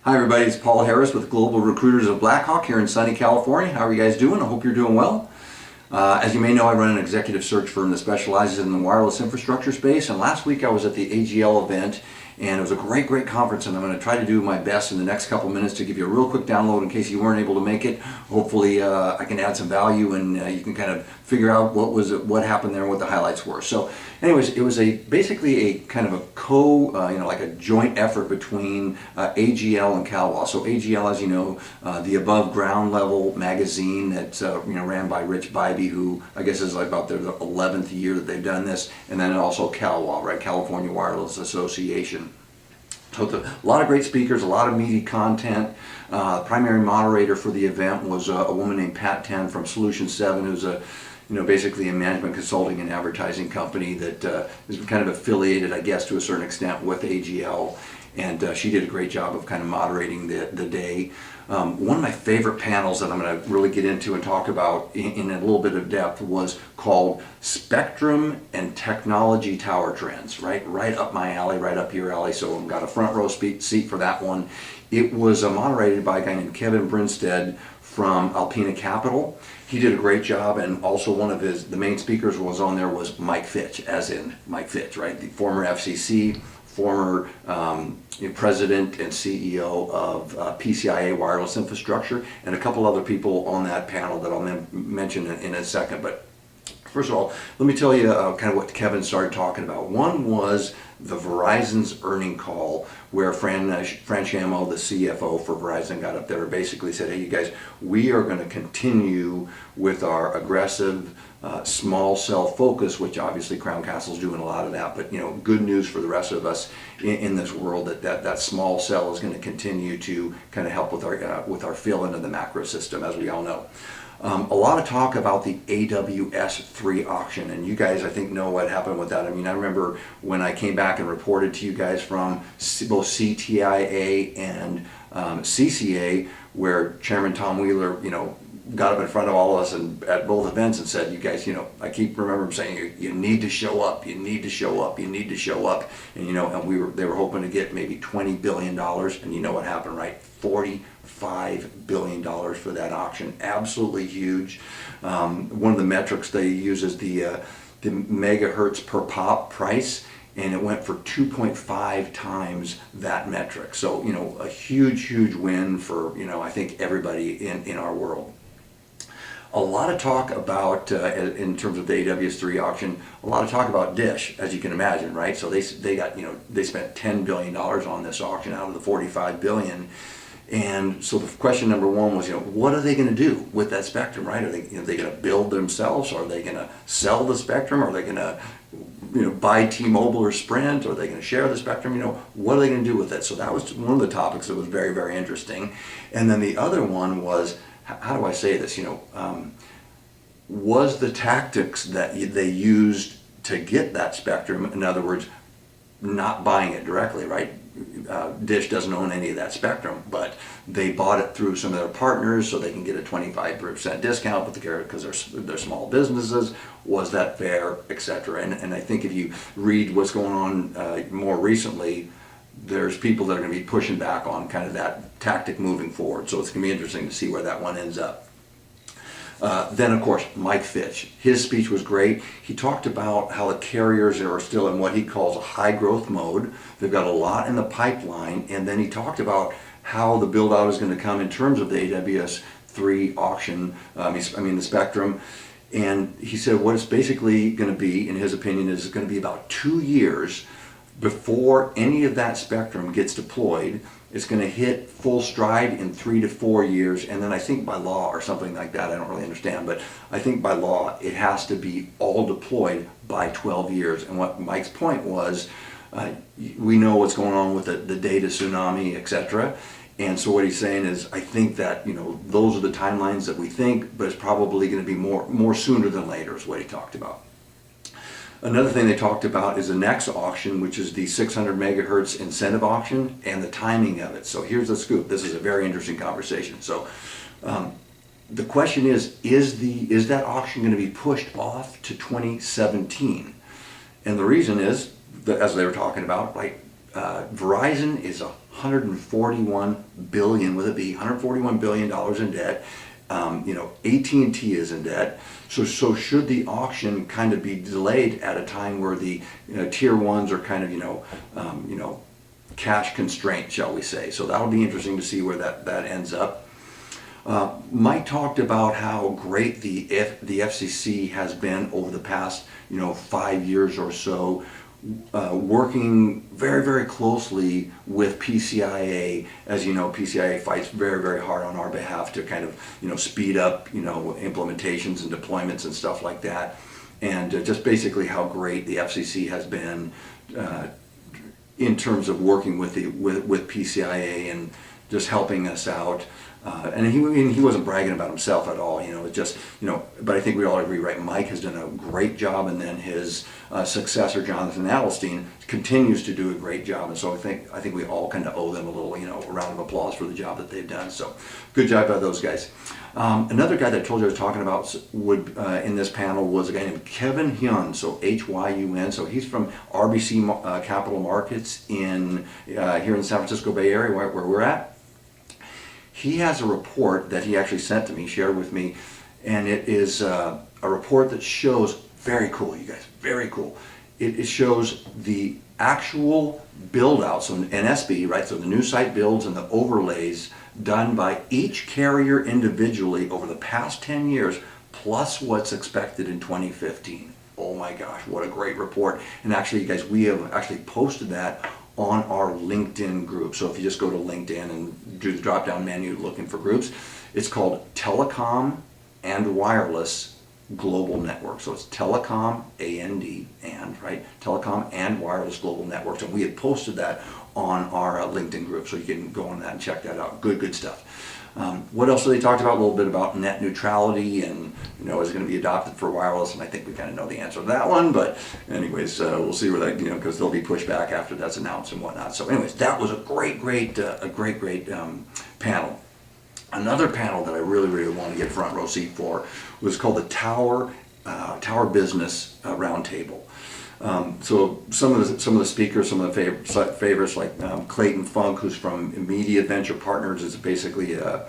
Hi everybody, it's Paul Harris with Global Recruiters of Blackhawk here in sunny California. How are you guys doing? I hope you're doing well. As you may know, I run an executive search firm that specializes in the wireless infrastructure space, and last week I was at the AGL event, and it was a great conference, and I'm going to try to do my best in the next couple minutes to give you a real quick download in case you weren't able to make it. Hopefully I can add some value and you can kind of figure out what happened there and what the highlights were. So anyways, it was basically a kind of a like a joint effort between AGL and CalWA. So AGL, as you know, the above ground level magazine that's ran by Biby, who I guess is like about their 11th year that they've done this, and then also CalWA, right, California Wireless Association. So it's a lot of great speakers, a lot of meaty content. Primary moderator for the event was a woman named Pat Ten from Solution 7, who's basically a management consulting and advertising company that is kind of affiliated, I guess, to a certain extent with AGL. And she did a great job of kind of moderating the day. One of my favorite panels that I'm going to really get into and talk about in a little bit of depth was called Spectrum and Technology Tower Trends, right up my alley, right up your alley. So I've got a front row seat for that one. It was moderated by a guy named Brynestad from Alpina Capital. He did a great job, and also one of the main speakers was on there was Mike Fitch, as in Mike Fitch, right? The former FCC, former president and CEO of PCIA Wireless Infrastructure, and a couple other people on that panel that I'll mention in a second. But first of all, let me tell you kind of what Kevin started talking about. One was the Verizon's earning call, where Fran Shammo, the CFO for Verizon, got up there and basically said, hey, you guys, we are going to continue with our aggressive small cell focus, which obviously Crown Castle's doing a lot of that, but good news for the rest of us in this world that small cell is going to continue to kind of help with our fill into the macro system, as we all know. A lot of talk about the AWS-3 auction, and you guys, I think, know what happened with that. I mean, I remember when I came back and reported to you guys from both CTIA and CCA, where Chairman Tom Wheeler, got up in front of all of us and at both events and said, you guys, I keep remembering saying, you need to show up, you need to show up, you need to show up. And, and they were hoping to get maybe $20 billion, and you know what happened, right? $45 billion for that auction. Absolutely huge. One of the metrics they use is the megahertz per pop price, and it went for 2.5 times that metric. So, a huge win for, I think everybody in our world. A lot of talk about, in terms of the AWS-3 auction, a lot of talk about Dish, as you can imagine, right? So they spent $10 billion on this auction out of the $45 billion. And so the question number one was, what are they going to do with that spectrum, right? Are they going to build themselves? Are they going to sell the spectrum? Are they going to, buy T-Mobile or Sprint? Are they going to share the spectrum? What are they going to do with it? So that was one of the topics that was very interesting. And then the other one was, how do I say this? Was the tactics that they used to get that spectrum, in other words, not buying it directly, right? Dish doesn't own any of that spectrum, but they bought it through some of their partners so they can get a 25% discount, but because they're small businesses. Was that fair, etc.? And I think if you read what's going on more recently, there's people that are going to be pushing back on kind of that tactic moving forward. So it's going to be interesting to see where that one ends up. Then, of course, Mike Fitch. His speech was great. He talked about how the carriers are still in what he calls a high growth mode. They've got a lot in the pipeline. And then he talked about how the build out is going to come in terms of the AWS-3 auction, the spectrum. And he said what it's basically going to be, in his opinion, is going to be about 2 years before any of that spectrum gets deployed. It's going to hit full stride in 3 to 4 years, and then I think by law or something like that, I don't really understand, but I think by law it has to be all deployed by 12 years. And what Mike's point was, we know what's going on with the data tsunami, etc. And so what he's saying is, I think that those are the timelines that we think, but it's probably going to be more sooner than later, is what he talked about. Another thing they talked about is the next auction, which is the 600 megahertz incentive auction, and the timing of it. So here's the scoop. This is a very interesting conversation. So the question is that auction going to be pushed off to 2017? And the reason is, as they were talking about, right, Verizon is 141 billion with a B, $141 billion in debt. AT&T is in debt. So should the auction kind of be delayed at a time where the tier ones are kind of cash constrained, shall we say? So that'll be interesting to see where that ends up. Mike talked about how great the FCC has been over the past 5 years or so, working very, very closely with PCIA. As you know, PCIA fights very, very hard on our behalf to kind of speed up implementations and deployments and stuff like that, and just basically how great the FCC has been in terms of working with PCIA and just helping us out. And he wasn't bragging about himself at all, but I think we all agree, right? Mike has done a great job, and then his successor, Jonathan Alstein, continues to do a great job. And so I think we all kind of owe them a little, a round of applause for the job that they've done. So good job by those guys. Another guy that I told you I was talking about in this panel was a guy named Kevin Hyun, so Hyun. So he's from RBC Capital Markets here in the San Francisco Bay Area, where we're at. He has a report that he actually sent to me, shared with me, and it is a report that shows, very cool, you guys, very cool. It shows the actual build outs, so NSB, right? So the new site builds and the overlays done by each carrier individually over the past 10 years, plus what's expected in 2015. Oh my gosh, what a great report. And actually, you guys, we have actually posted that on our LinkedIn group. So if you just go to LinkedIn and do the drop-down menu looking for groups, it's called Telecom and Wireless Global Network. So it's Telecom, right? Telecom and Wireless Global Networks. And we had posted that on our LinkedIn group, so you can go on that and check that out. Good stuff. What else have they talked about? A little bit about net neutrality, and is it going to be adopted for wireless? And I think we kind of know the answer to that one. But anyways, we'll see where that because there'll be pushback after that's announced and whatnot. So anyways, that was a great panel. Another panel that I really want to get front row seat for was called the Tower Business Roundtable. So some of the speakers, some of the favorites like Clayton Funk, who's from Media Venture Partners, is basically a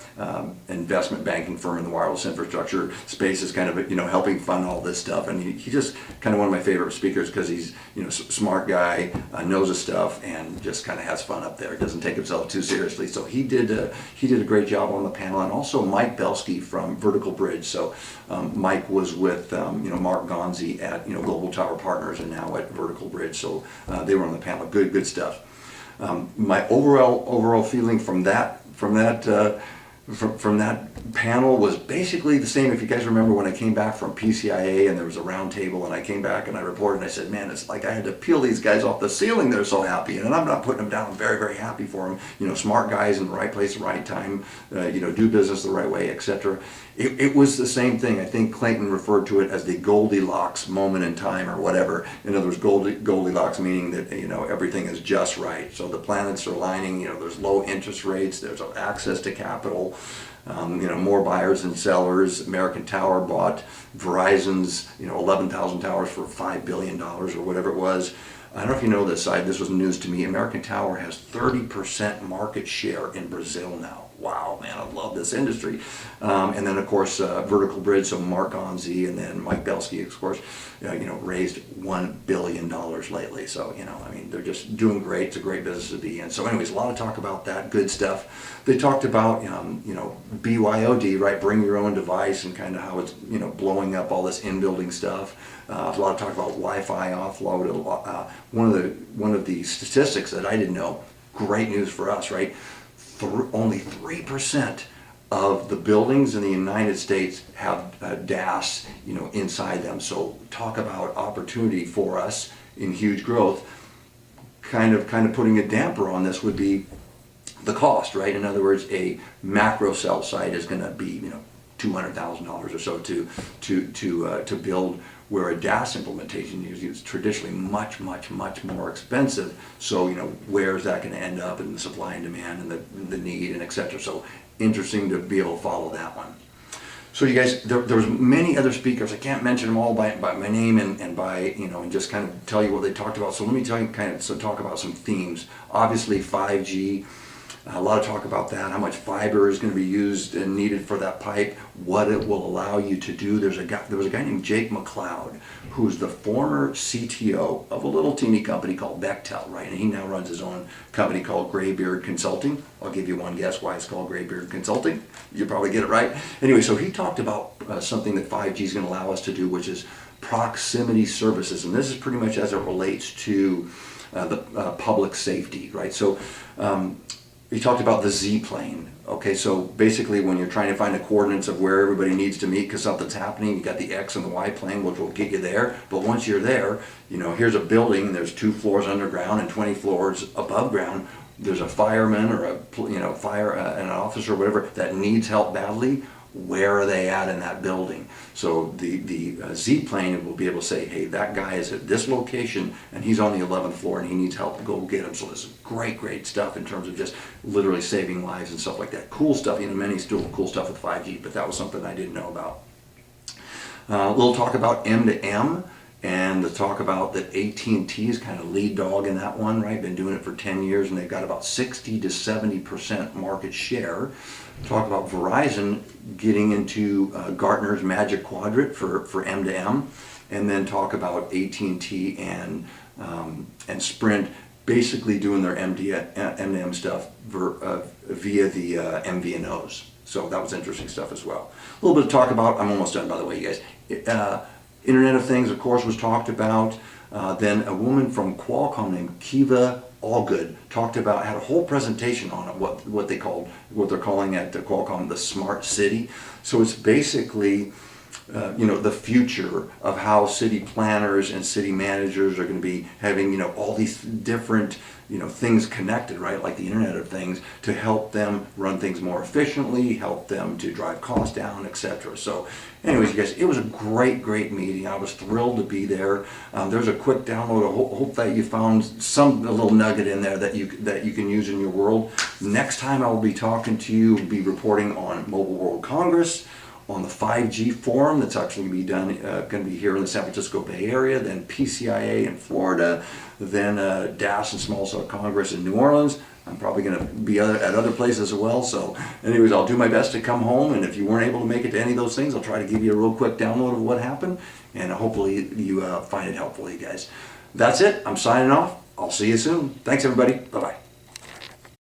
investment banking firm in the wireless infrastructure space, is kind of helping fund all this stuff. And he just kind of one of my favorite speakers because he's smart guy, knows his stuff, and just kind of has fun up there. Doesn't take himself too seriously. So he did a great job on the panel. And also Mike Belski from Vertical Bridge. So Mike was with Mark Gonzi at Global Tower Partners, and now at Vertical Bridge, so they were on the panel. Good stuff. My overall feeling from that panel was basically the same. If you guys remember when I came back from PCIA and there was a round table, and I came back and I reported and I said, man, it's like I had to peel these guys off the ceiling. They're so happy, and I'm not putting them down. I'm very happy for them. Smart guys in the right place, the right time, do business the right way, etc. It was the same thing. I think Clayton referred to it as the Goldilocks moment in time, or whatever. In other words, Goldilocks meaning that everything is just right. So the planets are aligning. There's low interest rates. There's access to capital. More buyers than sellers. American Tower bought Verizon's 11,000 towers for $5 billion or whatever it was. I don't know if you know this side. This was news to me. American Tower has 30% market share in Brazil now. Wow, man, I love this industry. And then, of course, Vertical Bridge, so Mark Gonzi and then Mike Belski, of course, raised $1 billion lately. So, they're just doing great. It's a great business to be in. So anyways, a lot of talk about that. Good stuff. They talked about, BYOD, right? Bring your own device, and kind of how it's, blowing up all this in-building stuff. A lot of talk about Wi-Fi offload. One of the statistics that I didn't know, great news for us, right? Only 3% of the buildings in the United States have DAS, inside them. So talk about opportunity for us in huge growth. Kind of putting a damper on this would be the cost, right? In other words, a macro cell site is going to be, $200,000 or so to build, where a DAS implementation is traditionally much more expensive. So where is that going to end up in the supply and demand and the need and etc. So interesting to be able to follow that one. So you guys, there was many other speakers. I can't mention them all by my name and by and just kind of tell you what they talked about. So let me tell you talk about some themes. Obviously 5G. A lot of talk about that, how much fiber is going to be used and needed for that pipe, what it will allow you to do. There was a guy named Jake MacLeod, who's the former CTO of a little teeny company called Bechtel, right? And he now runs his own company called Graybeard Consulting. I'll give you one guess why it's called Graybeard Consulting. You'll probably get it right. Anyway, so he talked about something that 5G is going to allow us to do, which is proximity services. And this is pretty much as it relates to the public safety, right? So he talked about the Z-plane. Okay, so basically when you're trying to find the coordinates of where everybody needs to meet because something's happening, you got the X and the Y plane, which will get you there. But once you're there, you know, here's a building, there's 2 floors underground and 20 floors above ground. There's a fireman or an officer or whatever that needs help badly. Where are they at in that building? So the Z-plane will be able to say, hey, that guy is at this location and he's on the 11th floor and he needs help, go get him. So this is great stuff in terms of just literally saving lives and stuff like that. Cool stuff, you know, many still cool stuff with 5G, but that was something I didn't know about. A little talk about M2M. And the talk about that AT&T is kind of lead dog in that one, right? Been doing it for 10 years and they've got about 60 to 70% market share. Talk about Verizon getting into Gartner's Magic Quadrant for M2M. And then talk about AT&T and Sprint basically doing their M2M stuff via the MVNOs. So that was interesting stuff as well. A little bit of talk about, I'm almost done by the way, you guys. Internet of Things, of course, was talked about. Then a woman from Qualcomm named Kiva Allgood talked about, had a whole presentation on it, what they're calling at Qualcomm the smart city. So it's basically you know, the future of how city planners and city managers are going to be having, you know, all these different, you know, things connected, right? Like the Internet of Things, to help them run things more efficiently, help them to drive costs down, etc. So anyways, you guys, it was a great meeting. I was thrilled to be there. There's a quick download. I hope that you found a little nugget in there that you can use in your world. Next time I will be talking to you, be reporting on Mobile World Congress, on the 5G forum that's actually going to be here in the San Francisco Bay Area, then PCIA in Florida, then DAS and Small Cell Congress in New Orleans. I'm probably going to be at other places as well. So anyways, I'll do my best to come home, and if you weren't able to make it to any of those things, I'll try to give you a real quick download of what happened, and hopefully you find it helpful, you guys. That's it. I'm signing off. I'll see you soon. Thanks, everybody. Bye-bye.